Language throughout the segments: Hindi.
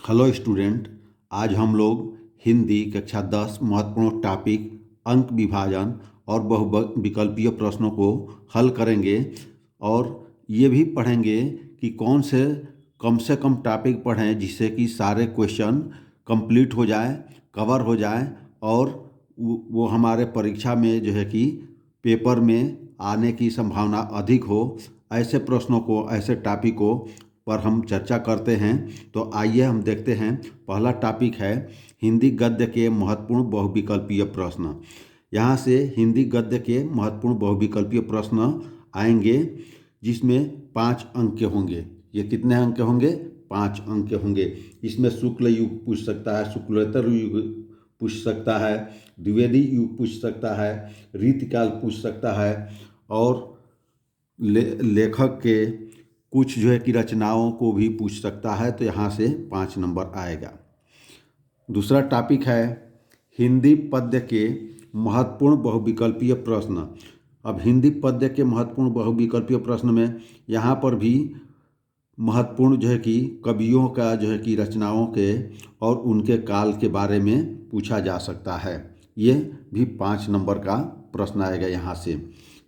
Hello student. आज हम लोग हिंदी कक्षा 10 महत्वपूर्ण टॉपिक अंक विभाजन और बहुविकल्पीय प्रश्नों को हल करेंगे और ये भी पढ़ेंगे कि कौन से कम टॉपिक पढ़ें जिससे कि सारे क्वेश्चन कंप्लीट हो जाए, कवर हो जाए और वो हमारे परीक्षा में जो है कि पेपर में आने की संभावना अधिक हो। ऐसे प्रश्नों को, ऐसे टॉपिक को पर हम चर्चा करते हैं। तो आइए हम देखते हैं। पहला टॉपिक है हिंदी गद्य के महत्वपूर्ण बहुविकल्पीय प्रश्न। यहाँ से हिंदी गद्य के महत्वपूर्ण बहुविकल्पीय प्रश्न आएंगे जिसमें 5 अंक के होंगे। ये कितने अंक के होंगे? 5 अंक के होंगे। इसमें शुक्ल युग पूछ सकता है, शुक्लेतर युग पूछ सकता है, द्विवेदी युग पूछ सकता है, रीतिकाल पूछ सकता है और लेखक के कुछ जो है कि रचनाओं को भी पूछ सकता है। तो यहाँ से 5 नंबर आएगा। दूसरा टॉपिक है हिंदी पद्य के महत्वपूर्ण बहुविकल्पीय प्रश्न। अब हिंदी पद्य के महत्वपूर्ण बहुविकल्पीय प्रश्न में यहाँ पर भी महत्वपूर्ण जो है कि कवियों का जो है कि रचनाओं के और उनके काल के बारे में पूछा जा सकता है। ये भी 5 नंबर का प्रश्न आएगा यहाँ से।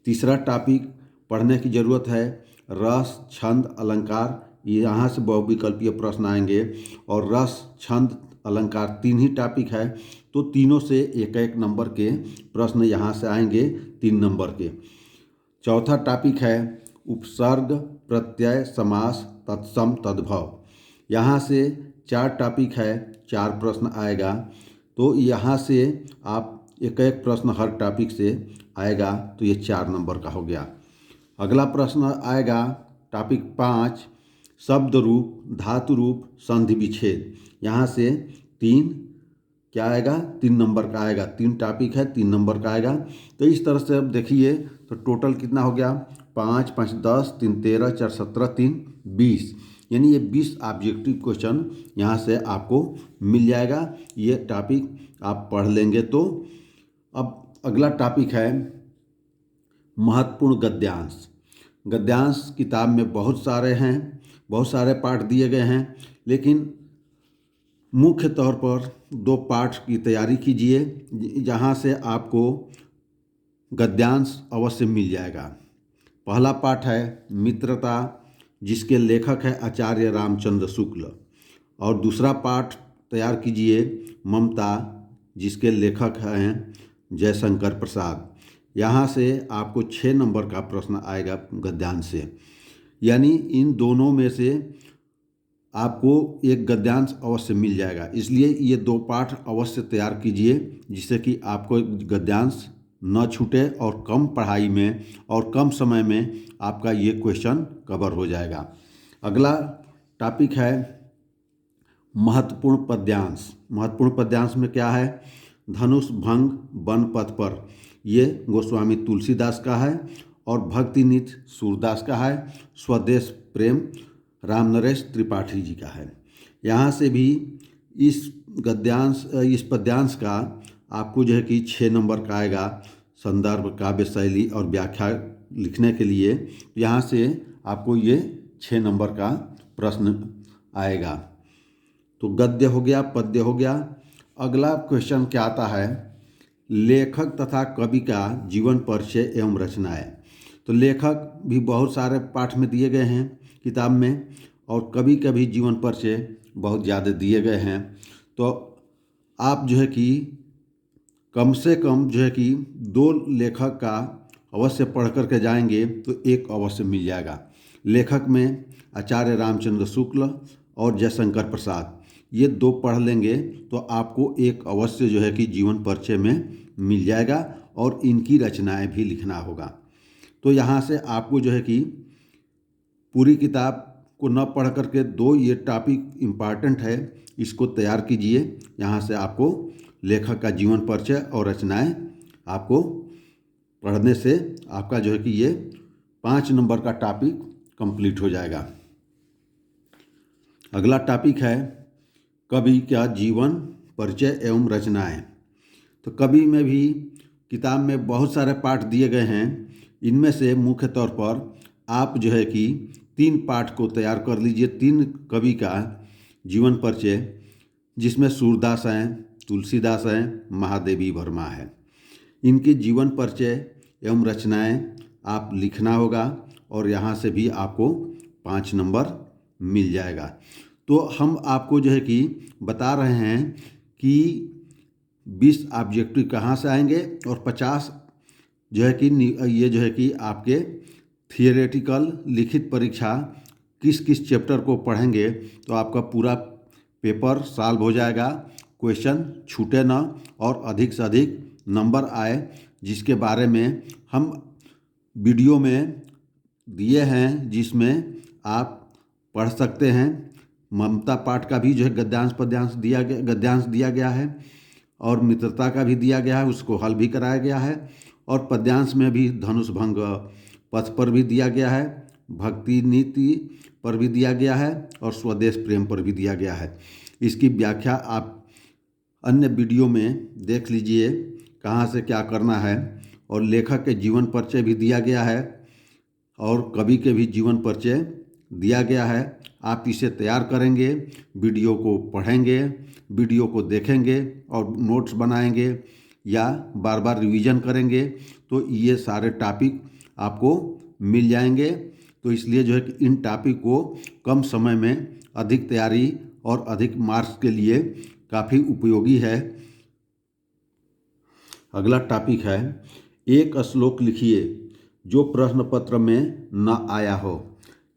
तीसरा टॉपिक पढ़ने की ज़रूरत है रस, छंद, अलंकार। यहाँ से बहुविकल्पीय प्रश्न आएंगे और रस, छंद, अलंकार 3 ही टॉपिक है। तो तीनों से एक एक नंबर के प्रश्न यहाँ से आएंगे, 3 नंबर के। चौथा टॉपिक है उपसर्ग, प्रत्यय, समास, तत्सम, तद्भव। यहाँ से 4 टॉपिक है, 4 प्रश्न आएगा। तो यहाँ से आप एक एक प्रश्न हर टॉपिक से आएगा। तो ये 4 नंबर का हो गया। अगला प्रश्न आएगा टॉपिक 5 शब्द रूप, धातु रूप, संधि विच्छेद। यहाँ से 3 क्या आएगा? 3 नंबर का आएगा। 3 टॉपिक है, 3 नंबर का आएगा। तो इस तरह से अब देखिए तो टोटल कितना हो गया? 5 5 10, 3 13, 4 17, 3 20। यानी ये 20 ऑब्जेक्टिव क्वेश्चन यहाँ से आपको मिल जाएगा। ये टॉपिक आप पढ़ लेंगे तो। अब अगला टॉपिक है महत्वपूर्ण गद्यांश। गद्यांश किताब में बहुत सारे हैं, बहुत सारे पाठ दिए गए हैं, लेकिन मुख्य तौर पर 2 पाठ की तैयारी कीजिए जहाँ से आपको गद्यांश अवश्य मिल जाएगा। पहला पाठ है मित्रता, जिसके लेखक है आचार्य रामचंद्र शुक्ल। और दूसरा पाठ तैयार कीजिए ममता, जिसके लेखक हैं जयशंकर प्रसाद। यहाँ से आपको 6 नंबर का प्रश्न आएगा गद्यांश से। यानी इन दोनों में से आपको एक गद्यांश अवश्य मिल जाएगा। इसलिए ये 2 पाठ अवश्य तैयार कीजिए जिससे कि आपको गद्यांश न छूटे और कम पढ़ाई में और कम समय में आपका ये क्वेश्चन कवर हो जाएगा। अगला टॉपिक है महत्वपूर्ण पद्यांश। महत्वपूर्ण पद्यांश में क्या है? धनुष भंग वन पथ पर, ये गोस्वामी तुलसीदास का है और भक्तिनीत सूरदास का है। स्वदेश प्रेम रामनरेश त्रिपाठी जी का है। यहाँ से भी इस पद्यांश का आपको जो है कि 6 नंबर का आएगा संदर्भ, काव्य शैली और व्याख्या लिखने के लिए। यहाँ से आपको ये 6 नंबर का प्रश्न आएगा। तो गद्य हो गया, पद्य हो गया। अगला क्वेश्चन क्या आता है? लेखक तथा कवि का जीवन परिचय एवं रचनाएं। तो लेखक भी बहुत सारे पाठ में दिए गए हैं किताब में और कवि का भी जीवन परिचय बहुत ज़्यादा दिए गए हैं। तो आप जो है कि कम से कम जो है कि 2 लेखक का अवश्य पढ़ कर के जाएंगे तो एक अवश्य मिल जाएगा। लेखक में आचार्य रामचंद्र शुक्ल और जयशंकर प्रसाद, ये 2 पढ़ लेंगे तो आपको एक अवश्य जो है कि जीवन परिचय में मिल जाएगा और इनकी रचनाएं भी लिखना होगा। तो यहाँ से आपको जो है कि पूरी किताब को न पढ़ करके 2 ये टॉपिक इम्पॉर्टेंट है, इसको तैयार कीजिए। यहाँ से आपको लेखक का जीवन परिचय और रचनाएं आपको पढ़ने से आपका जो है कि ये 5 नंबर का टॉपिक कंप्लीट हो जाएगा। अगला टॉपिक है कवि का जीवन परिचय एवं रचनाएं। तो कवि में भी किताब में बहुत सारे पाठ दिए गए हैं। इनमें से मुख्य तौर पर आप जो है कि 3 पाठ को तैयार कर लीजिए। 3 कवि का जीवन परिचय, जिसमें सूरदास हैं, तुलसीदास हैं, महादेवी वर्मा है। इनके जीवन परिचय एवं रचनाएं आप लिखना होगा और यहाँ से भी आपको 5 नंबर मिल जाएगा। तो हम आपको जो है कि बता रहे हैं कि 20 ऑब्जेक्टिव कहाँ से आएंगे और 50 जो है कि ये जो है कि आपके थियोरेटिकल लिखित परीक्षा किस किस चैप्टर को पढ़ेंगे तो आपका पूरा पेपर सॉल्व हो जाएगा, क्वेश्चन छूटे ना और अधिक से अधिक नंबर आए, जिसके बारे में हम वीडियो में दिए हैं, जिसमें आप पढ़ सकते हैं। ममता पाठ का भी जो है गद्यांश दिया गया है और मित्रता का भी दिया गया है, उसको हल भी कराया गया है। और पद्यांश में भी धनुष भंग पथ पर भी दिया गया है, भक्ति नीति पर भी दिया गया है और स्वदेश प्रेम पर भी दिया गया है। इसकी व्याख्या आप अन्य वीडियो में देख लीजिए कहाँ से क्या करना है। और लेखक के जीवन परिचय भी दिया गया है और कवि के भी जीवन परिचय दिया गया है। आप इसे तैयार करेंगे, वीडियो को पढ़ेंगे, वीडियो को देखेंगे और नोट्स बनाएंगे या बार बार रिवीजन करेंगे तो ये सारे टॉपिक आपको मिल जाएंगे। तो इसलिए जो है कि इन टॉपिक को कम समय में अधिक तैयारी और अधिक मार्क्स के लिए काफ़ी उपयोगी है। अगला टॉपिक है, एक श्लोक लिखिए जो प्रश्न पत्र में न आया हो।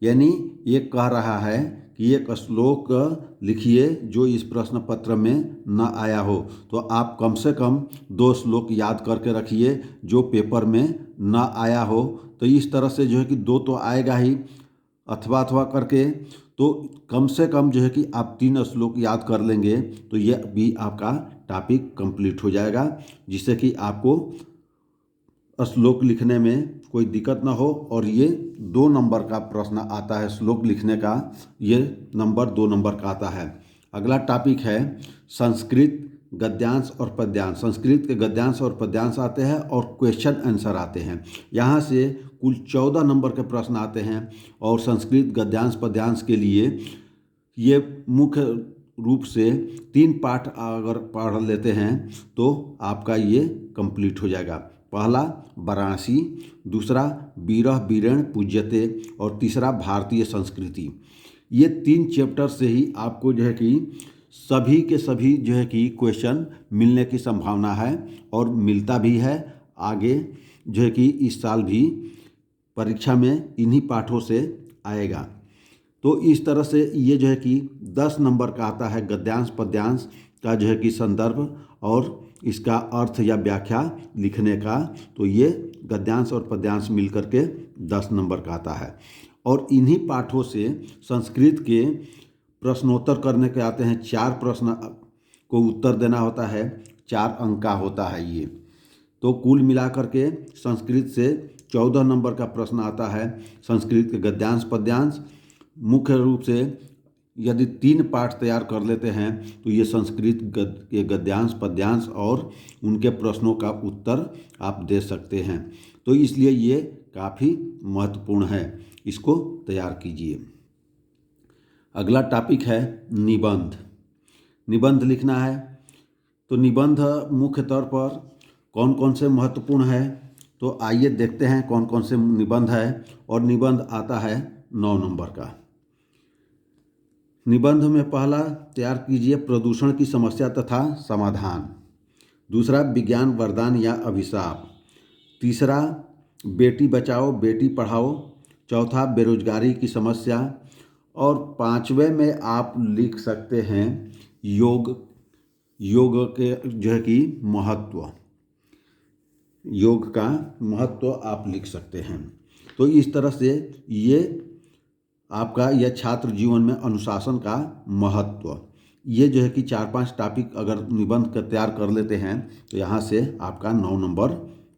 यानी ये कह रहा है कि एक श्लोक लिखिए जो इस प्रश्न पत्र में न आया हो। तो आप कम से कम 2 श्लोक याद करके रखिए जो पेपर में न आया हो। तो इस तरह से जो है कि 2 तो आएगा ही अथवा करके, तो कम से कम जो है कि आप 3 श्लोक याद कर लेंगे तो ये भी आपका टॉपिक कंप्लीट हो जाएगा, जिससे कि आपको श्लोक लिखने में कोई दिक्कत ना हो। और ये 2 नंबर का प्रश्न आता है श्लोक लिखने का, ये नंबर 2 नंबर का आता है। अगला टॉपिक है संस्कृत गद्यांश और पद्यांश। संस्कृत के गद्यांश और पद्यांश आते हैं और क्वेश्चन आंसर आते हैं। यहाँ से कुल 14 नंबर के प्रश्न आते हैं और संस्कृत गद्यांश पद्यांश के लिए ये मुख्य रूप से 3 पाठ अगर पढ़ लेते हैं तो आपका ये कंप्लीट हो जाएगा। पहला वाराणसी, दूसरा विरह विरेण पूज्यते और तीसरा भारतीय संस्कृति। ये 3 चैप्टर से ही आपको जो है कि सभी के सभी जो है कि क्वेश्चन मिलने की संभावना है और मिलता भी है। आगे जो है कि इस साल भी परीक्षा में इन्हीं पाठों से आएगा। तो इस तरह से ये जो है कि 10 नंबर का आता है गद्यांश पद्यांश का जो है कि संदर्भ और इसका अर्थ या व्याख्या लिखने का। तो ये गद्यांश और पद्यांश मिल करके 10 नंबर का आता है। और इन्हीं पाठों से संस्कृत के प्रश्नोत्तर करने के आते हैं। 4 प्रश्न को उत्तर देना होता है, 4 अंक का होता है ये। तो कुल मिलाकर के संस्कृत से 14 नंबर का प्रश्न आता है। संस्कृत के गद्यांश पद्यांश मुख्य रूप से यदि 3 पाठ तैयार कर लेते हैं तो ये संस्कृत के गद्यांश पद्यांश और उनके प्रश्नों का उत्तर आप दे सकते हैं। तो इसलिए ये काफ़ी महत्वपूर्ण है, इसको तैयार कीजिए। अगला टॉपिक है निबंध। निबंध लिखना है। तो निबंध मुख्य तौर पर कौन कौन से महत्वपूर्ण है, तो आइए देखते हैं कौन कौन से निबंध है। और निबंध आता है 9 नंबर का। निबंध में पहला तैयार कीजिए प्रदूषण की समस्या तथा समाधान। दूसरा विज्ञान वरदान या अभिशाप। तीसरा बेटी बचाओ बेटी पढ़ाओ। चौथा बेरोजगारी की समस्या। और 5वें में आप लिख सकते हैं योग के जो है कि महत्व, योग का महत्व आप लिख सकते हैं। तो इस तरह से ये आपका यह छात्र जीवन में अनुशासन का महत्व, ये जो है कि 4-5 टॉपिक अगर निबंध का तैयार कर लेते हैं तो यहाँ से आपका 9 नंबर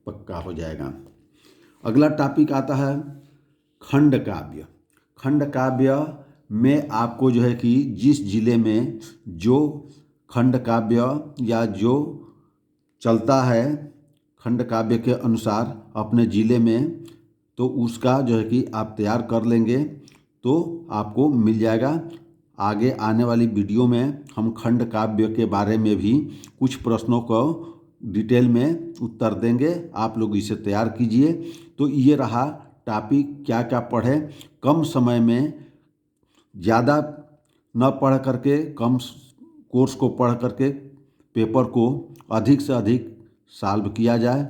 पक्का हो जाएगा। अगला टॉपिक आता है खंड काव्य। खंड काव्य में आपको जो है कि जिस जिले में जो खंड काव्य या जो चलता है खंड काव्य के अनुसार अपने ज़िले में, तो उसका जो है कि आप तैयार कर लेंगे तो आपको मिल जाएगा। आगे आने वाली वीडियो में हम खंड काव्य के बारे में भी कुछ प्रश्नों को डिटेल में उत्तर देंगे। आप लोग इसे तैयार कीजिए। तो ये रहा टॉपिक, क्या क्या पढ़ें। कम समय में ज़्यादा न पढ़ करके, कम कोर्स को पढ़ करके पेपर को अधिक से अधिक सॉल्व किया जाए,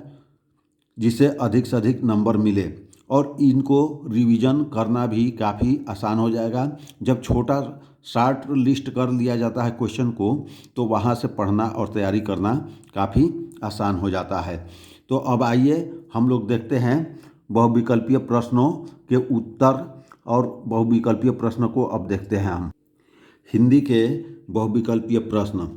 जिससे अधिक से अधिक नंबर मिले। और इनको रिवीजन करना भी काफ़ी आसान हो जाएगा। जब छोटा शॉर्ट लिस्ट कर लिया जाता है क्वेश्चन को, तो वहाँ से पढ़ना और तैयारी करना काफ़ी आसान हो जाता है। तो अब आइए हम लोग देखते हैं बहुविकल्पीय प्रश्नों के उत्तर। और बहुविकल्पीय प्रश्न को अब देखते हैं हम। हिंदी के बहुविकल्पीय प्रश्न।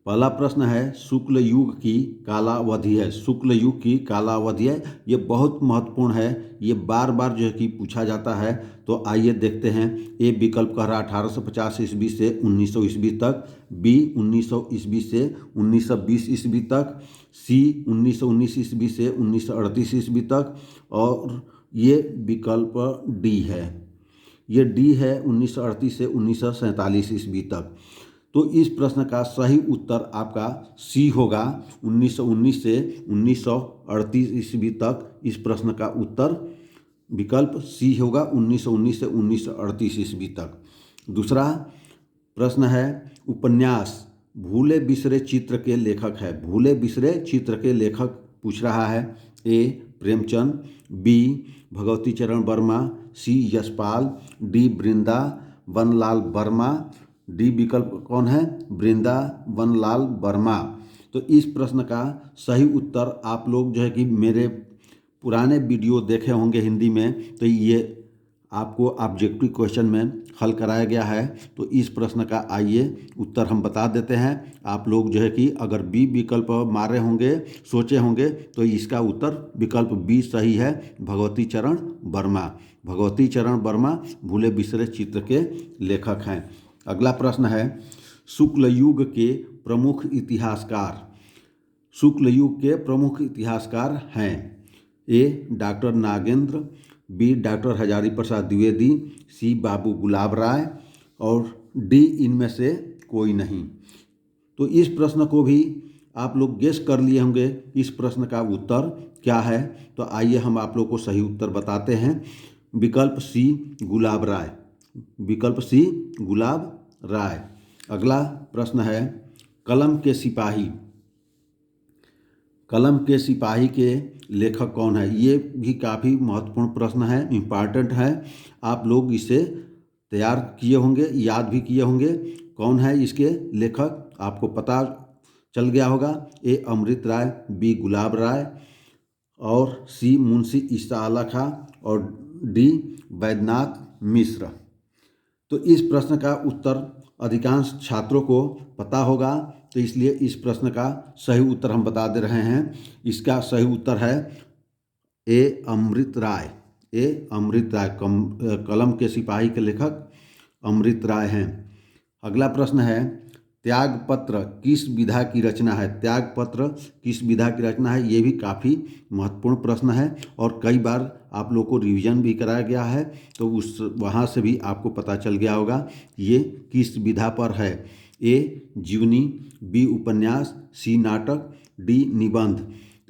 पहला प्रश्न है, शुक्ल युग की कालावधि है। शुक्ल युग की कालावधि है, ये बहुत महत्वपूर्ण है। ये बार बार जो है कि पूछा जाता है। तो आइए देखते हैं। ए विकल्प कह रहा 1850 ईस्वी से 1900 ईस्वी तक, बी 1900 ईस्वी से 1920 ईस्वी तक, सी 1919 ईस्वी से 1938 ईस्वी तक, और ये विकल्प डी है। ये डी है 1938 से 1947 ईस्वी तक। तो इस प्रश्न का सही उत्तर आपका सी होगा, 1919 से 1938 ईस्वी तक। इस प्रश्न का उत्तर विकल्प सी होगा, 1919 से 1938 ईस्वी तक। दूसरा प्रश्न है, उपन्यास भूले बिसरे चित्र के लेखक है। भूले बिसरे चित्र के लेखक पूछ रहा है। ए प्रेमचंद, बी भगवती चरण वर्मा, सी यशपाल, डी वृंदावनलाल वर्मा। डी विकल्प कौन है? वृंदावनलाल वर्मा। तो इस प्रश्न का सही उत्तर आप लोग जो है कि मेरे पुराने वीडियो देखे होंगे हिंदी में, तो ये आपको ऑब्जेक्टिव क्वेश्चन में हल कराया गया है। तो इस प्रश्न का आइए उत्तर हम बता देते हैं। आप लोग जो है कि अगर बी विकल्प मारे होंगे, सोचे होंगे, तो इसका उत्तर विकल्प बी सही है, भगवती चरण वर्मा। भगवती चरण वर्मा भूले बिसरे चित्र के लेखक हैं। अगला प्रश्न है, शुक्ल युग के प्रमुख इतिहासकार। शुक्ल युग के प्रमुख इतिहासकार हैं। A doctor Nagendra, B doctor Hazari Prasad Dwivedi, C Babu Gulab Rai, और डी इनमें से कोई नहीं। तो इस प्रश्न को भी आप लोग गेस कर लिए होंगे, इस प्रश्न का उत्तर क्या है। तो आइए हम आप लोग को सही उत्तर बताते हैं। विकल्प सी गुलाब राय। विकल्प सी गुलाब राय। अगला प्रश्न है, कलम के सिपाही। कलम के सिपाही के लेखक कौन है? ये भी काफ़ी महत्वपूर्ण प्रश्न है, इम्पॉर्टेंट है। आप लोग इसे तैयार किए होंगे, याद भी किए होंगे। कौन है इसके लेखक? आपको पता चल गया होगा। ए अमृत राय, बी गुलाब राय, और सी मुंशी ईसा अला खां, और डी वैद्यनाथ मिश्र। तो इस प्रश्न का उत्तर अधिकांश छात्रों को पता होगा, तो इसलिए इस प्रश्न का सही उत्तर हम बता दे रहे हैं। इसका सही उत्तर है ए अमृत राय। ए अमृत राय, कलम के सिपाही के लेखक अमृत राय हैं। अगला प्रश्न है, त्यागपत्र किस विधा की रचना है? त्यागपत्र किस विधा की रचना है? ये भी काफ़ी महत्वपूर्ण प्रश्न है, और कई बार आप लोग को रिवीजन भी कराया गया है, तो उस वहाँ से भी आपको पता चल गया होगा ये किस विधा पर है। ए जीवनी, बी उपन्यास, सी नाटक, डी निबंध।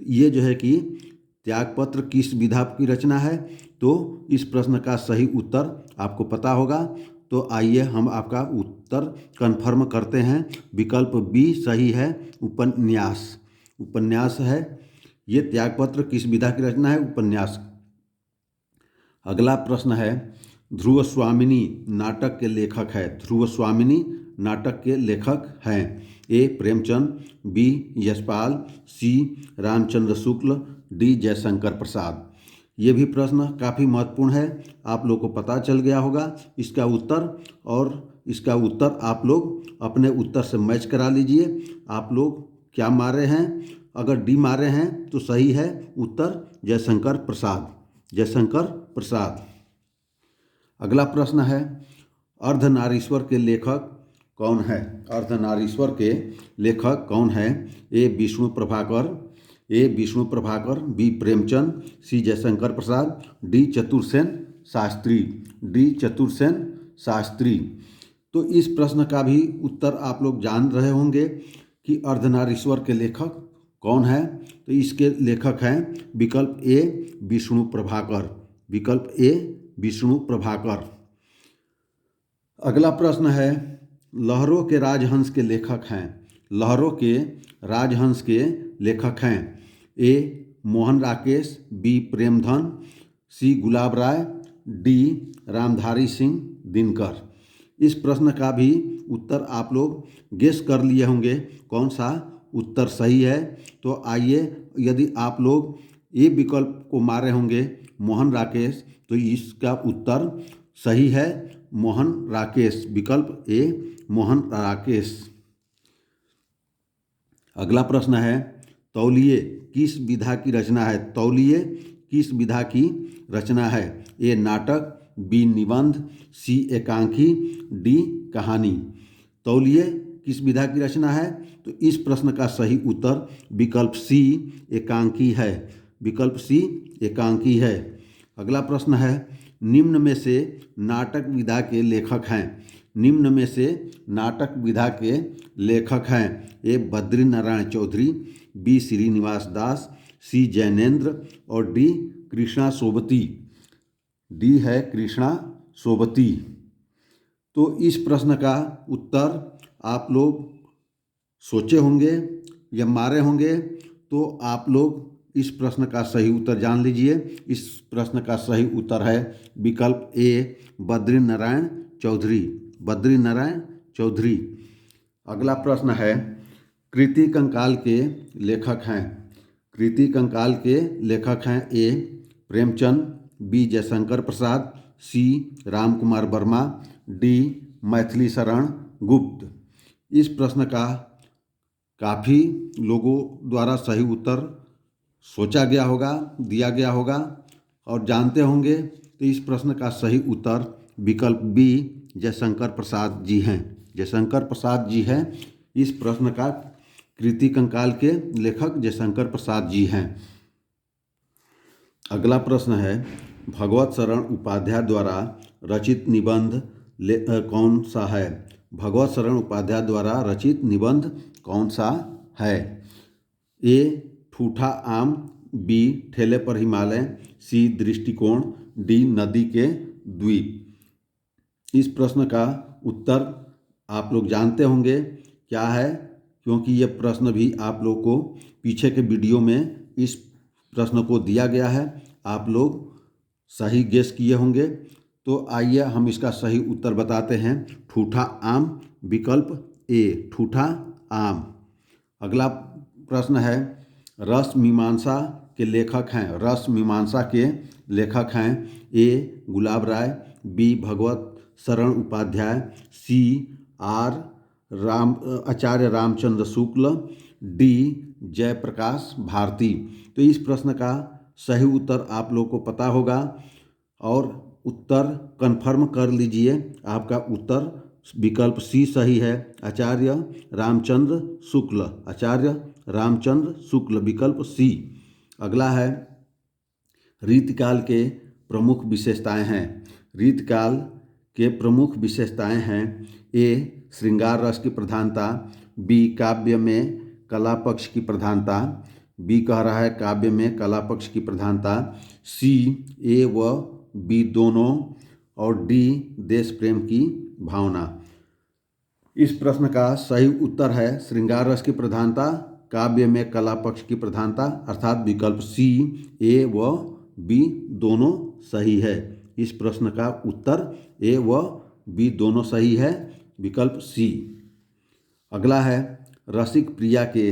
ये जो है कि त्यागपत्र किस विधा की रचना है, तो इस प्रश्न का सही उत्तर आपको पता होगा। तो आइए हम आपका उत्तर कंफर्म करते हैं। विकल्प बी सही है, उपन्यास। उपन्यास है ये। त्यागपत्र किस विधा की रचना है? उपन्यास। अगला प्रश्न है, ध्रुव स्वामिनी नाटक के लेखक है। ध्रुव स्वामिनी नाटक के लेखक हैं। ए प्रेमचंद, बी यशपाल, सी रामचंद्र शुक्ल, डी जयशंकर प्रसाद। ये भी प्रश्न काफ़ी महत्वपूर्ण है, आप लोग को पता चल गया होगा इसका उत्तर। और इसका उत्तर आप लोग अपने उत्तर से मैच करा लीजिए। आप लोग क्या मारे हैं? अगर डी मारे हैं तो सही है उत्तर जयशंकर प्रसाद। जयशंकर प्रसाद। अगला प्रश्न है, अर्धनारीश्वर के लेखक कौन है? अर्धनारीश्वर के लेखक कौन है? ए विष्णु प्रभाकर, ए विष्णु प्रभाकर, बी प्रेमचंद, सी जयशंकर प्रसाद, डी चतुर्सेन शास्त्री। डी चतुर्सेन शास्त्री। तो इस प्रश्न का भी उत्तर आप लोग जान रहे होंगे कि अर्धनारीश्वर के लेखक कौन है। तो इसके लेखक हैं विकल्प ए विष्णु प्रभाकर, विकल्प ए विष्णु प्रभाकर। अगला प्रश्न है लहरों के राजहंस के लेखक हैं, लहरों के राजहंस के लेखक हैं ए मोहन राकेश, बी प्रेमधन, सी गुलाब राय, डी रामधारी सिंह दिनकर। इस प्रश्न का भी उत्तर आप लोग गेस कर लिए होंगे कौन सा उत्तर सही है। तो आइए, यदि आप लोग ए विकल्प को मारे होंगे मोहन राकेश, तो इसका उत्तर सही है मोहन राकेश, विकल्प ए मोहन राकेश। अगला प्रश्न है तौलिए किस विधा की रचना है, तौलिए किस विधा की रचना है ए नाटक, बी निबंध, सी एकांकी, डी कहानी। तौलिए किस विधा की रचना है, तो इस प्रश्न का सही उत्तर विकल्प सी एकांकी है, विकल्प सी एकांकी है। अगला प्रश्न है निम्न में से नाटक विधा के लेखक हैं, निम्न में से नाटक विधा के लेखक हैं ए बद्री नारायण चौधरी, बी श्रीनिवास दास, सी जैनेन्द्र और डी कृष्णा सोबती, डी है कृष्णा सोबती। तो इस प्रश्न का उत्तर आप लोग सोचे होंगे या मारे होंगे, तो आप लोग इस प्रश्न का सही उत्तर जान लीजिए। इस प्रश्न का सही उत्तर है विकल्प ए बद्री नारायण चौधरी, बद्री नारायण चौधरी। अगला प्रश्न है कृति कंकाल के लेखक हैं, कृति कंकाल के लेखक हैं ए प्रेमचंद, बी जयशंकर प्रसाद, सी राम कुमार वर्मा, डी मैथिली शरण गुप्त। इस प्रश्न का काफ़ी लोगों द्वारा सही उत्तर सोचा गया होगा, दिया गया होगा और जानते होंगे। तो इस प्रश्न का सही उत्तर विकल्प बी जयशंकर प्रसाद जी हैं, जयशंकर प्रसाद जी हैं। इस प्रश्न का कृति कंकाल के लेखक जयशंकर प्रसाद जी हैं। अगला प्रश्न है भगवत शरण उपाध्याय द्वारा रचित निबंध कौन सा है, भगवत शरण उपाध्याय द्वारा रचित निबंध कौन सा है ए ठूठा आम, बी ठेले पर हिमालय, सी दृष्टिकोण, डी नदी के द्वीप। इस प्रश्न का उत्तर आप लोग जानते होंगे क्या है, क्योंकि ये प्रश्न भी आप लोग को पीछे के वीडियो में इस प्रश्न को दिया गया है, आप लोग सही गेस किए होंगे। तो आइए हम इसका सही उत्तर बताते हैं ठूठा आम, विकल्प ए ठूठा आम। अगला प्रश्न है रस मीमांसा के लेखक हैं, रस मीमांसा के लेखक हैं ए गुलाब राय, बी भगवत शरण उपाध्याय, सी आचार्य रामचंद्र शुक्ल, डी जयप्रकाश भारती। तो इस प्रश्न का सही उत्तर आप लोग को पता होगा और उत्तर कंफर्म कर लीजिए। आपका उत्तर विकल्प सी सही है, आचार्य रामचंद्र शुक्ल, आचार्य रामचंद्र शुक्ल, विकल्प सी। अगला है रीतिकाल के प्रमुख विशेषताएं हैं, रीतिकाल के प्रमुख विशेषताएं हैं ए श्रृंगार रस की प्रधानता, बी काव्य में कला पक्ष की प्रधानता, बी कह रहा है काव्य में कला पक्ष की प्रधानता, सी ए व बी दोनों और डी देश प्रेम की भावना। इस प्रश्न का सही उत्तर है श्रृंगार रस की प्रधानता, काव्य में कला पक्ष की प्रधानता, अर्थात विकल्प सी ए व बी दोनों सही है। इस प्रश्न का उत्तर ए व बी दोनों सही है, विकल्प सी। अगला है रसिक प्रिया के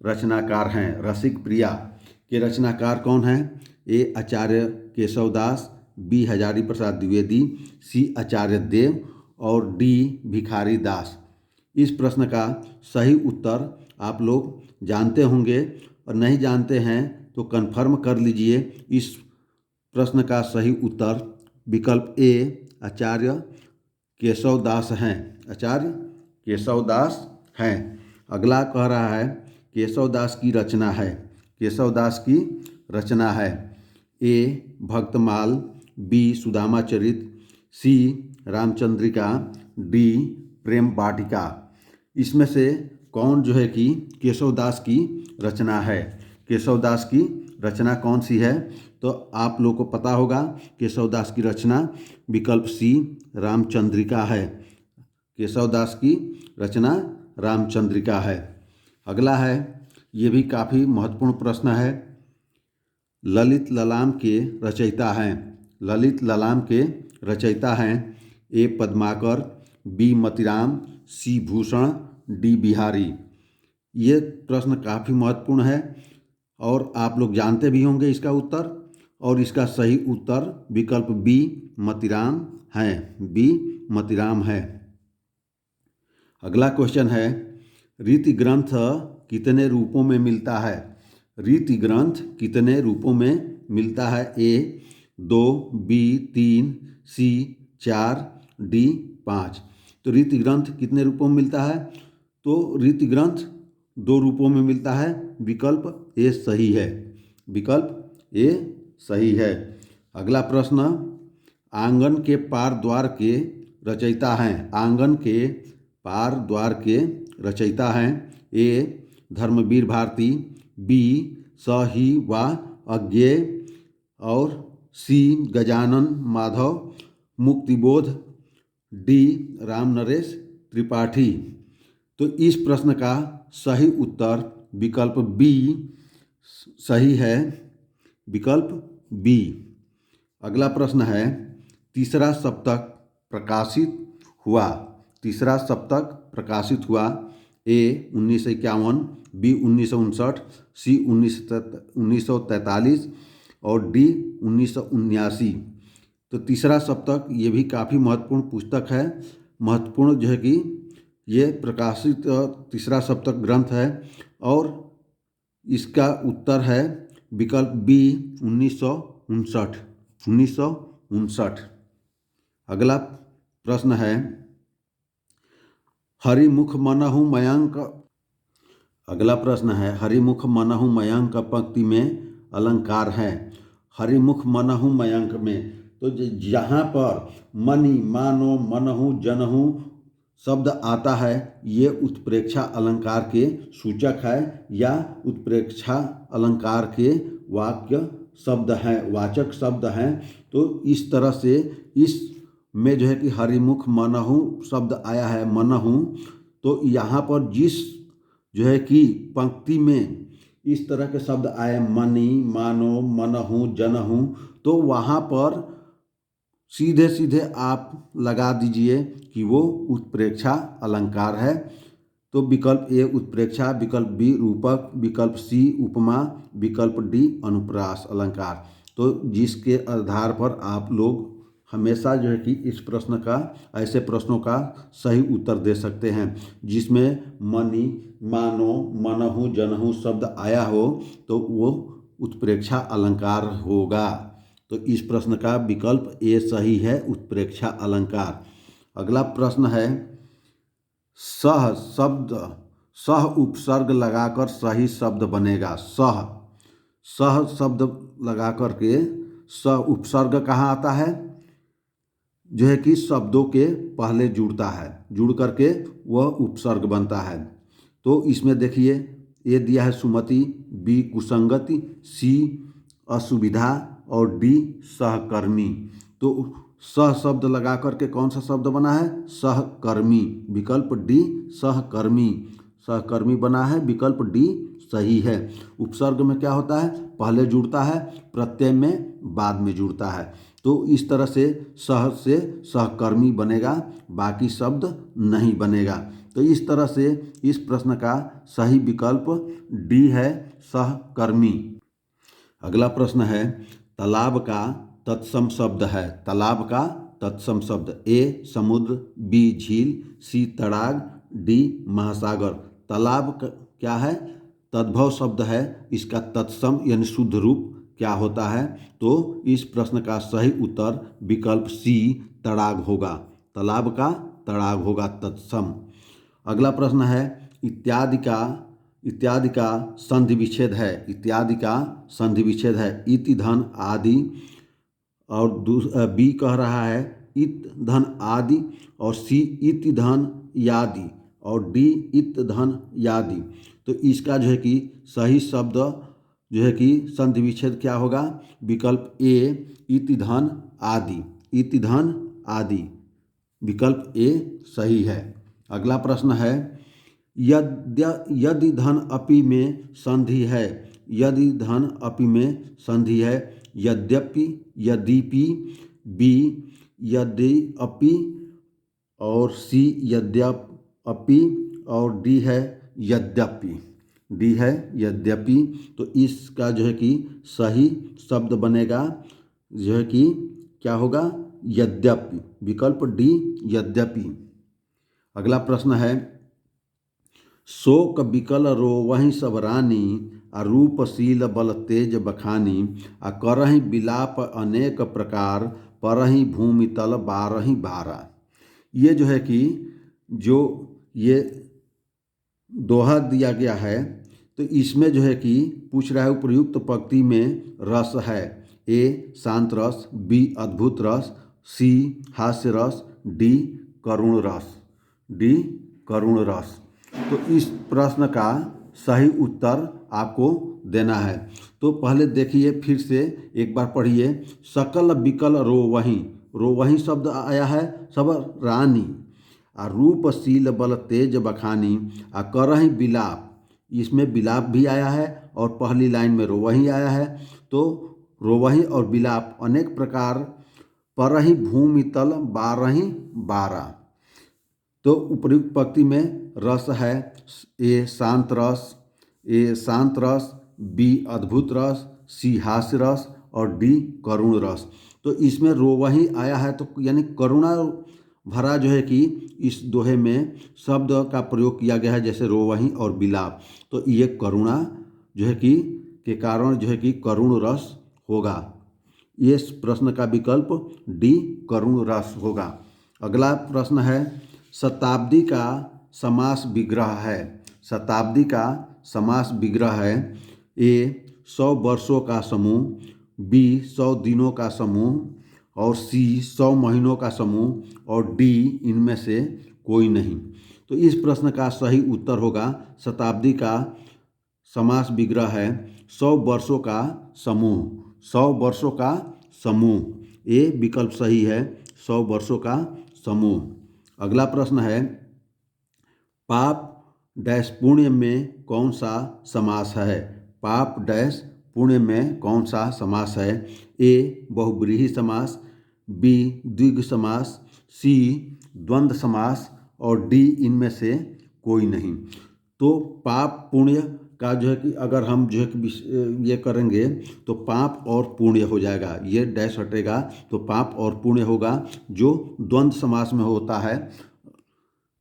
रचनाकार हैं, रसिक प्रिया के रचनाकार कौन हैं ए आचार्य केशवदास, बी हजारी प्रसाद द्विवेदी, सी आचार्य देव और डी भिखारी दास। इस प्रश्न का सही उत्तर आप लोग जानते होंगे और नहीं जानते हैं तो कंफर्म कर लीजिए। इस प्रश्न का सही उत्तर विकल्प ए आचार्य केशवदास हैं, आचार्य केशवदास हैं। अगला कह रहा है केशवदास की रचना है, केशवदास की रचना है ए भक्तमाल, बी सुदामा चरित, सी रामचंद्रिका, डी प्रेम वाटिका। इसमें से कौन जो है कि केशवदास की रचना है? केशवदास की रचना कौन सी है? तो आप लोग को पता होगा केशवदास की रचना विकल्प सी रामचंद्रिका है। केशवदास की रचना रामचंद्रिका है। अगला है, ये भी काफ़ी महत्वपूर्ण प्रश्न है। ललित ललाम के रचयिता हैं। ललित ललाम के रचयिता हैं ए पद्माकर, बी मतिराम, सी भूषण, डी बिहारी। ये प्रश्न काफ़ी महत्वपूर्ण है और आप लोग जानते भी होंगे इसका उत्तर, और इसका सही उत्तर विकल्प बी मतिराम है। बी मतिराम है। अगला क्वेश्चन है, रीति ग्रंथ कितने रूपों में मिलता है? रीति ग्रंथ कितने रूपों में मिलता है? ए 2, बी 3, सी 4, डी 5। तो रीति ग्रंथ कितने रूपों में मिलता है? तो रीति ग्रंथ 2 रूपों में मिलता है। विकल्प ए सही है। विकल्प ए सही है। अगला प्रश्न, आंगन के पार द्वार के रचयिता हैं। आंगन के पार द्वार के रचयिता हैं ए धर्मवीर भारती, बी सही व अज्ञेय, और सी गजानन माधव मुक्तिबोध, डी रामनरेश त्रिपाठी। तो इस प्रश्न का सही उत्तर विकल्प बी सही है। विकल्प बी। अगला प्रश्न है, तीसरा सप्तक प्रकाशित हुआ। तीसरा सप्तक प्रकाशित हुआ ए 1951, बी 1959, सी 1943 और डी 1979। तो तीसरा सप्तक ये भी काफ़ी महत्वपूर्ण पुस्तक है। महत्वपूर्ण जो है कि ये प्रकाशित तीसरा सप्तक ग्रंथ है और इसका उत्तर है विकल्प बी 1959। 1959। अगला प्रश्न है, हरिमुख मनहु मयंक। अगला प्रश्न है, हरिमुख मनहु मयंक पंक्ति में अलंकार है। हरिमुख मनहु मयंक में तो जहाँ पर मनि, मानो, मनहु, जनहु शब्द आता है ये उत्प्रेक्षा अलंकार के सूचक है या उत्प्रेक्षा अलंकार के वाक्य शब्द हैं, वाचक शब्द हैं। तो इस तरह से इस में जो है कि हरिमुख मनहु शब्द आया है, मनहु। तो यहाँ पर जिस जो है कि पंक्ति में इस तरह के शब्द आए, मनि, मानो, मनहु, जनहु, तो वहाँ पर सीधे सीधे आप लगा दीजिए कि वो उत्प्रेक्षा अलंकार है। तो विकल्प ए उत्प्रेक्षा, विकल्प बी रूपक, विकल्प सी उपमा, विकल्प डी अनुप्रास अलंकार। तो जिसके आधार पर आप लोग हमेशा जो है कि इस प्रश्न का, ऐसे प्रश्नों का सही उत्तर दे सकते हैं जिसमें मनि, मानो, मनहु, जनहु शब्द आया हो तो वो उत्प्रेक्षा अलंकार होगा। तो इस प्रश्न का विकल्प ए सही है, उत्प्रेक्षा अलंकार। अगला प्रश्न है, सह शब्द, सह उपसर्ग लगाकर सही शब्द बनेगा। सह शब्द लगा कर के सह उपसर्ग कहाँ आता है? जो है कि शब्दों के पहले जुड़ता है, जुड़ करके वह उपसर्ग बनता है। तो इसमें देखिए ए दिया है सुमति, बी कुसंगति, सी असुविधा और डी सहकर्मी। तो सह शब्द लगा करके कौन सा शब्द बना है? सहकर्मी। विकल्प डी सहकर्मी। सहकर्मी बना है, विकल्प डी सही है। उपसर्ग में क्या होता है? पहले जुड़ता है, प्रत्यय में बाद में जुड़ता है। तो इस तरह से सह से सहकर्मी बनेगा, बाकी शब्द नहीं बनेगा। तो इस तरह से इस प्रश्न का सही विकल्प डी है, सहकर्मी। अगला प्रश्न है, तालाब का तत्सम शब्द है। तालाब का तत्सम शब्द ए समुद्र, बी झील, सी तड़ाग, डी महासागर। तालाब क्या है? तद्भव शब्द है। इसका तत्सम यानी शुद्ध रूप क्या होता है? तो इस प्रश्न का सही उत्तर विकल्प सी तड़ाग होगा। तालाब का तड़ाग होगा तत्सम। अगला प्रश्न है, इत्यादि का संधि विच्छेद है। इत्यादि का संधि विच्छेद है। इति धन आदि। और बी कह रहा है इत धन आदि और सी इत धन यादि और डी इत धन यादि। तो इसका जो है कि सही शब्द जो है कि संधि विच्छेद क्या होगा? विकल्प ए इति धन आदि, इति धन आदि, विकल्प ए सही है। अगला प्रश्न है यदि धन अपि में संधि है, यदि धन अपि में संधि है, यद्यपि, यद्यपि, बी यदि अपि और सी यद्यपि और डी है यद्यपि, डी है यद्यपि। तो इसका जो है कि सही शब्द बनेगा जो है कि क्या होगा? यद्यपि, विकल्प डी यद्यपि। अगला प्रश्न है शोक बिकल रोवहि सब रानी आ रूपशील बल तेज बखानी आ करहि बिलाप अनेक प्रकार परहि भूमि तल बारहि बारा। ये जो है कि जो ये दोहा दिया गया है तो इसमें जो है कि पूछ रहा है उपर्युक्त पंक्ति में रस है। ए शांत रस, बी अद्भुत रस, सी हास्य रस, डी करुण रस, डी करुण रस। तो इस प्रश्न का सही उत्तर आपको देना है। तो पहले देखिए, फिर से एक बार पढ़िए। सकल बिकल रोवहि, रोवहि शब्द आया है सब रानी आ रूपशील बल तेज बखानी आ करहि बिलाप, इसमें बिलाप भी आया है और पहली लाइन में रोवहि आया है। तो रोवहि और बिलाप अनेक प्रकार परहि भूमि तल बारहि बारा। तो उपर्युक्त पंक्ति में रस है ए शांत रस, ए शांत रस, बी अद्भुत रस, सी हास्य रस और डी करुण रस। तो इसमें रोवहि आया है तो यानी करुणा भरा जो है कि इस दोहे में शब्द का प्रयोग किया गया है, जैसे रोवहि और बिलाप। तो ये करुणा जो है कि के कारण जो है कि करुण रस होगा। ये प्रश्न का विकल्प डी करुण रस होगा। अगला प्रश्न है शताब्दी का समास विग्रह है, शताब्दी का समास विग्रह है। ए 100 वर्षों का समूह, बी 100 दिनों का समूह और सी 100 महीनों का समूह और डी इनमें से कोई नहीं। तो इस प्रश्न का सही उत्तर होगा शताब्दी का समास विग्रह है 100 वर्षों का समूह, 100 वर्षों का समूह। ए विकल्प सही है, 100 वर्षों का समूह। अगला प्रश्न है पाप डैश पुण्य में कौन सा समास है? पाप डैश पुण्य में कौन सा समास है? ए बहुब्रीहि समास, बी द्विग समास, सी द्वंद्व समास और डी इनमें से कोई नहीं। तो पाप पुण्य का जो है कि अगर हम जो है कि ये करेंगे तो पाप और पुण्य हो जाएगा, ये डैश हटेगा तो पाप और पुण्य होगा जो द्वंद्व समास में होता है।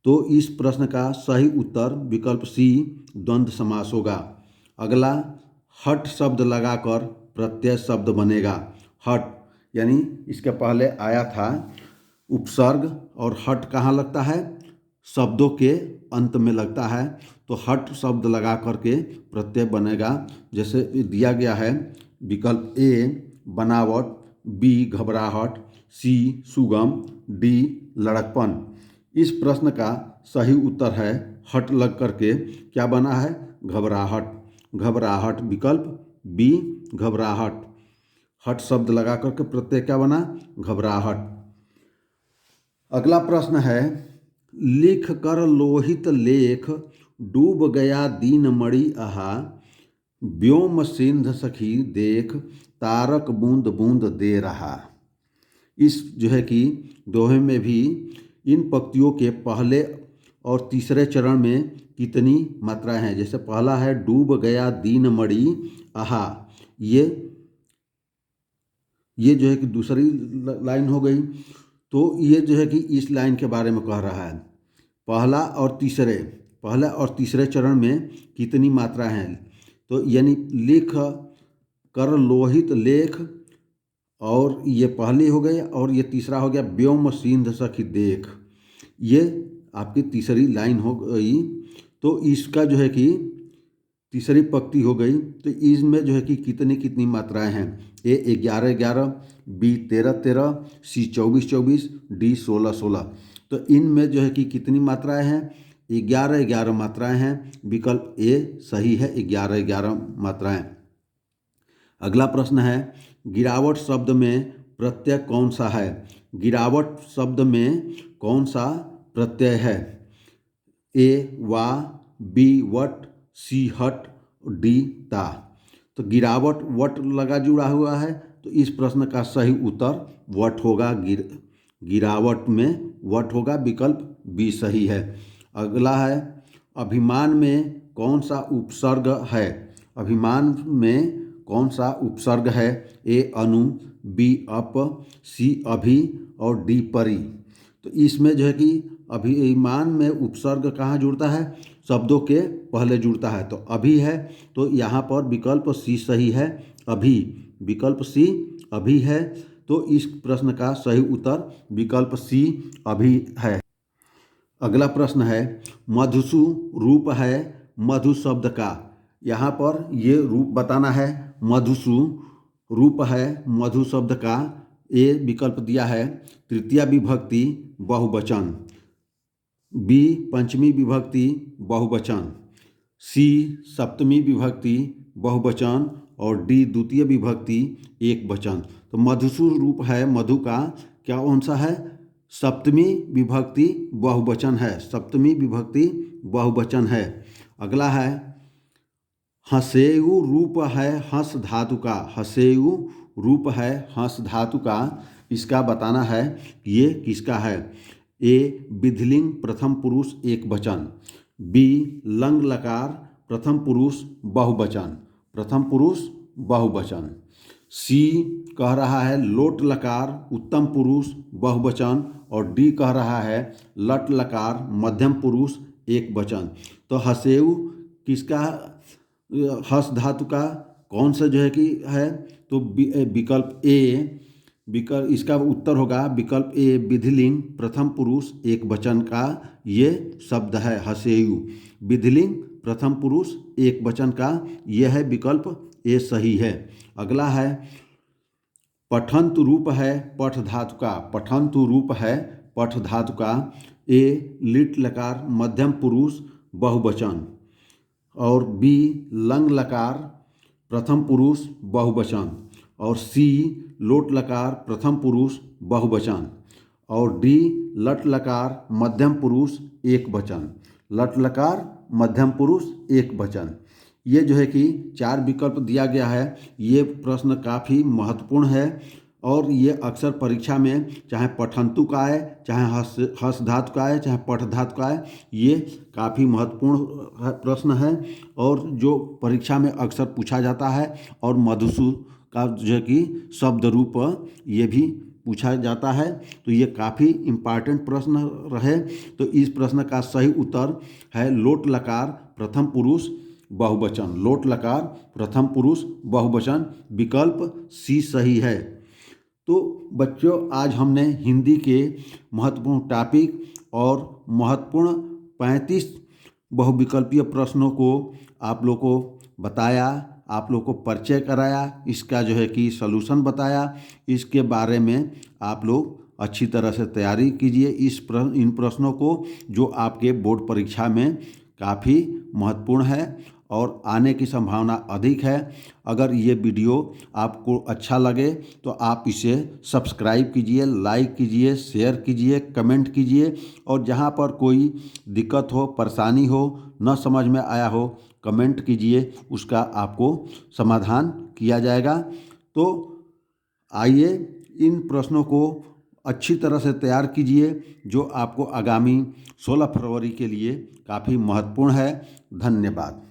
तो इस प्रश्न का सही उत्तर विकल्प सी द्वंद्व समास होगा। अगला हट शब्द लगाकर प्रत्यय शब्द बनेगा। हट यानी इसके पहले आया था उपसर्ग और हट कहाँ लगता है? शब्दों के अंत में लगता है। तो हट शब्द लगा करके प्रत्यय बनेगा। जैसे दिया गया है विकल्प ए बनावट, बी घबराहट, सी सुगम, डी लड़कपन। इस प्रश्न का सही उत्तर है हट लग करके क्या बना है? घबराहट, घबराहट, विकल्प बी घबराहट। हट शब्द लगा करके प्रत्यय क्या बना? घबराहट। अगला प्रश्न है लिख कर लोहित लेख डूब गया दीन मणि आहा व्योम सिंध सखी देख तारक बूंद बूंद दे रहा। इस जो है कि दोहे में भी इन पंक्तियों के पहले और तीसरे चरण में कितनी मात्राएं हैं? जैसे पहला है डूब गया दीन मणि आहा, ये जो है कि दूसरी लाइन हो गई। तो ये जो है कि इस लाइन के बारे में कह रहा है पहला और तीसरे चरण में कितनी मात्रा हैं। तो यानी लिख कर लोहित लेख और ये पहली हो गई और ये तीसरा हो गया व्योम सिंध सखी देख, ये आपकी तीसरी लाइन हो गई। तो इसका जो है कि तीसरी पंक्ति हो गई। तो इसमें जो है कि कितनी कितनी मात्राएं हैं। ए 11-11, बी 13-13, सी 24-24, डी 16-16। तो इनमें जो है कि कितनी मात्राएं हैं, 11-11 मात्राएं हैं। विकल्प ए सही है, 11-11 मात्राएं। अगला प्रश्न है, गिरावट शब्द में प्रत्यय कौन सा है। गिरावट शब्द में कौन सा प्रत्यय है। ए वा, बी वट, सी हट, डी ता। तो गिरावट वट लगा जुड़ा हुआ है, तो इस प्रश्न का सही उत्तर वट होगा। गिरावट में वट होगा, विकल्प बी सही है। अगला है, अभिमान में कौन सा उपसर्ग है। अभिमान में कौन सा उपसर्ग है। ए अनु, बी अप, सी अभि और डी परि। तो इसमें जो है कि अभिमान में उपसर्ग कहाँ जुड़ता है, शब्दों के पहले जुड़ता है। तो अभी है, तो यहाँ पर विकल्प सी सही है, अभी। विकल्प सी अभी है, तो इस प्रश्न का सही उत्तर विकल्प सी अभी है। अगला प्रश्न है, मधुसु रूप है मधु शब्द का। यहाँ पर ये रूप बताना है। मधुसु रूप है मधु शब्द का। ए विकल्प दिया है तृतीया विभक्ति बहुवचन, बी पंचमी विभक्ति बहुवचन, सी सप्तमी विभक्ति बहुवचन और डी द्वितीय विभक्ति एक वचन। तो मधुसु रूप है मधु का क्या कौन सा है, सप्तमी विभक्ति बहुवचन है। सप्तमी विभक्ति बहुवचन है। अगला है, हसेयु रूप है हंस धातु का। हसेयु रूप है हंस धातु का, इसका बताना है ये किसका है। ए विधिलिंग प्रथम पुरुष एक वचन, बी लंग लकार प्रथम पुरुष बहुवचन, प्रथम पुरुष बहुवचन, सी कह रहा है लोट लकार उत्तम पुरुष बहुवचन और डी कह रहा है लट लकार मध्यम पुरुष एक वचन। तो हसेयु किसका, हस धातु का कौन सा जो है कि है, तो विकल्प ए, विकल्प इसका उत्तर होगा विकल्प ए विधिलिंग प्रथम पुरुष एक वचन का ये शब्द है हसेयु। विधिलिंग प्रथम पुरुष एक वचन का यह है विकल्प ए सही है। अगला है, पठंत रूप है पठ धातु का। पठंत रूप है पठ धातु का। ए लिट लकार मध्यम पुरुष बहुवचन और बी लंग लकार प्रथम पुरुष बहुवचन और सी लोट लकार प्रथम पुरुष बहुवचन और डी लट लकार मध्यम पुरुष एक वचन। लट लकार मध्यम पुरुष एक वचन, ये जो है कि 4 विकल्प दिया गया है। ये प्रश्न काफ़ी महत्वपूर्ण है और ये अक्सर परीक्षा में चाहे पठंतु का आए, चाहे हस धातु का आए, चाहे पठ धातु का आए, ये काफ़ी महत्वपूर्ण प्रश्न है और जो परीक्षा में अक्सर पूछा जाता है। और मधुसु का जो है कि शब्द रूप ये भी पूछा जाता है, तो ये काफ़ी इम्पॉर्टेंट प्रश्न रहे। तो इस प्रश्न का सही उत्तर है लोट लकार प्रथम पुरुष बहुवचन। लोट लकार प्रथम पुरुष बहुवचन, विकल्प सी सही है। तो बच्चों, आज हमने हिंदी के महत्वपूर्ण टॉपिक और महत्वपूर्ण 35 बहुविकल्पीय प्रश्नों को आप लोग को बताया, आप लोग को परिचय कराया, इसका जो है कि सलूशन बताया। इसके बारे में आप लोग अच्छी तरह से तैयारी कीजिए इन प्रश्नों को, जो आपके बोर्ड परीक्षा में काफ़ी महत्वपूर्ण है और आने की संभावना अधिक है। अगर ये वीडियो आपको अच्छा लगे तो आप इसे सब्सक्राइब कीजिए, लाइक कीजिए, शेयर कीजिए, कमेंट कीजिए और जहाँ पर कोई दिक्कत हो, परेशानी हो, न समझ में आया हो, कमेंट कीजिए, उसका आपको समाधान किया जाएगा। तो आइए इन प्रश्नों को अच्छी तरह से तैयार कीजिए, जो आपको आगामी 16 फरवरी के लिए काफ़ी महत्वपूर्ण है। धन्यवाद।